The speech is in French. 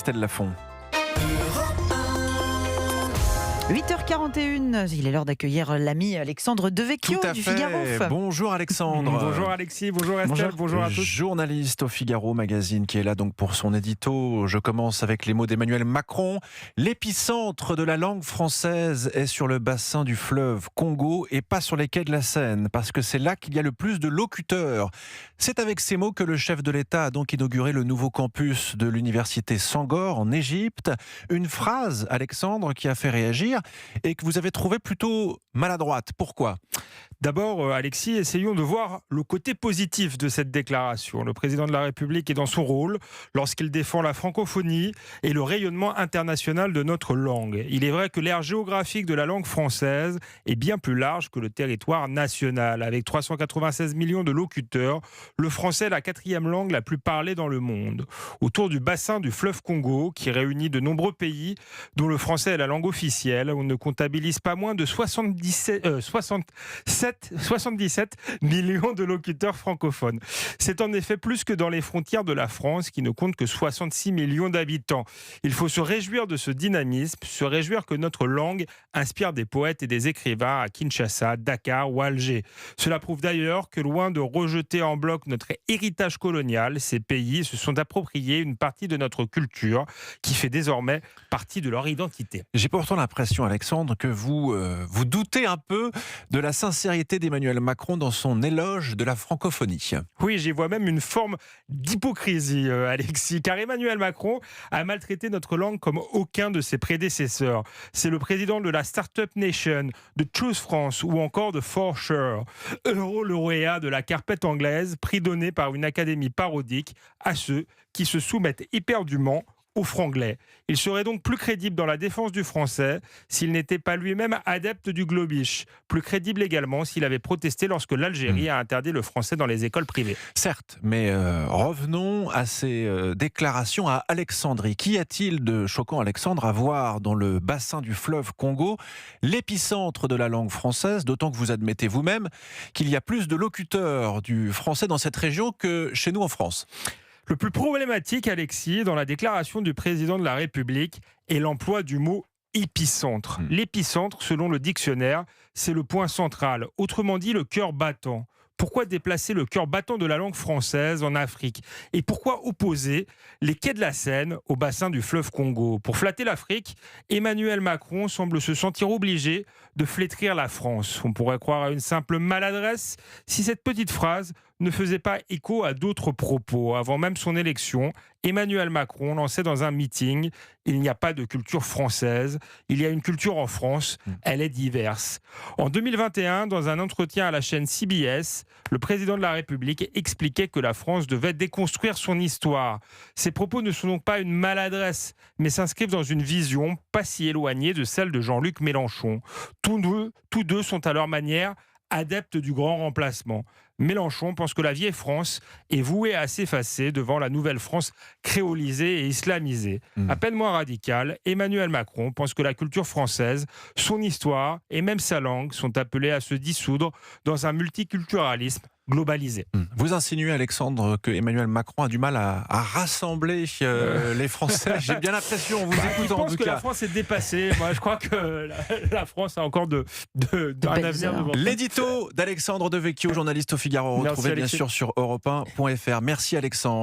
Estelle Lafont. 8h41, il est l'heure d'accueillir l'ami Alexandre Devecchio du Figaro. Bonjour Alexandre. Bonjour Alexis, bonjour Estelle, bonjour à tous. Journaliste au Figaro Magazine qui est là donc pour son édito. Je commence avec les mots d'Emmanuel Macron. L'épicentre de la langue française est sur le bassin du fleuve Congo et pas sur les quais de la Seine, parce que c'est là qu'il y a le plus de locuteurs. C'est avec ces mots que le chef de l'État a donc inauguré le nouveau campus de l'université Sangor en Égypte. Une phrase, Alexandre, qui a fait réagir et que vous avez trouvé plutôt maladroite. Pourquoi ? D'abord, Alexis, essayons de voir le côté positif de cette déclaration. Le président de la République est dans son rôle lorsqu'il défend la francophonie et le rayonnement international de notre langue. Il est vrai que l'aire géographique de la langue française est bien plus large que le territoire national. Avec 396 millions de locuteurs, le français est la 4e langue la plus parlée dans le monde. Autour du bassin du fleuve Congo, qui réunit de nombreux pays, dont le français est la langue officielle, on ne comptabilise pas moins de 77 millions de locuteurs francophones. C'est en effet plus que dans les frontières de la France, qui ne compte que 66 millions d'habitants. Il faut se réjouir de ce dynamisme, se réjouir que notre langue inspire des poètes et des écrivains à Kinshasa, Dakar ou Alger. Cela prouve d'ailleurs que loin de rejeter en bloc notre héritage colonial, ces pays se sont appropriés une partie de notre culture qui fait désormais partie de leur identité. J'ai pourtant l'impression, Alexandre, que vous doutez un peu de la sincérité d'Emmanuel Macron dans son éloge de la francophonie. Oui, j'y vois même une forme d'hypocrisie, Alexis, car Emmanuel Macron a maltraité notre langue comme aucun de ses prédécesseurs. C'est le président de la Startup Nation, de Choose France ou encore de ForSure, lauréat de la carpette anglaise, prix donné par une académie parodique à ceux qui se soumettent éperdument au franglais. Il serait donc plus crédible dans la défense du français s'il n'était pas lui-même adepte du globish. Plus crédible également s'il avait protesté lorsque l'Algérie a interdit le français dans les écoles privées. Certes, mais revenons à ces déclarations à Alexandrie. Qu'y a-t-il de choquant, Alexandre, à voir dans le bassin du fleuve Congo, l'épicentre de la langue française, d'autant que vous admettez vous-même qu'il y a plus de locuteurs du français dans cette région que chez nous en France ? Le plus problématique, Alexis, dans la déclaration du président de la République, est l'emploi du mot épicentre. L'épicentre, selon le dictionnaire, c'est le point central, autrement dit le cœur battant. Pourquoi déplacer le cœur battant de la langue française en Afrique ? Et pourquoi opposer les quais de la Seine au bassin du fleuve Congo ? Pour flatter l'Afrique, Emmanuel Macron semble se sentir obligé de flétrir la France. On pourrait croire à une simple maladresse si cette petite phrase ne faisait pas écho à d'autres propos. Avant même son élection, Emmanuel Macron lançait dans un meeting « Il n'y a pas de culture française, il y a une culture en France, elle est diverse ». En 2021, dans un entretien à la chaîne CBS, le président de la République expliquait que la France devait déconstruire son histoire. Ces propos ne sont donc pas une maladresse, mais s'inscrivent dans une vision pas si éloignée de celle de Jean-Luc Mélenchon. Tous deux sont à leur manière adeptes du grand remplacement. Mélenchon pense que la vieille France est vouée à s'effacer devant la nouvelle France créolisée et islamisée. À peine moins radical, Emmanuel Macron pense que la culture française, son histoire et même sa langue sont appelées à se dissoudre dans un multiculturalisme globalisé. Vous insinuez, Alexandre, que Emmanuel Macron a du mal à rassembler les Français. J'ai bien l'impression, en vous écoutant en tout cas. Je pense que la France est dépassée. Moi, je crois que la France a encore un avenir devant elle. L'édito d'Alexandre Devecchio, journaliste au Figaro, retrouvé bien sûr sur Europe 1.fr. Merci Alexandre.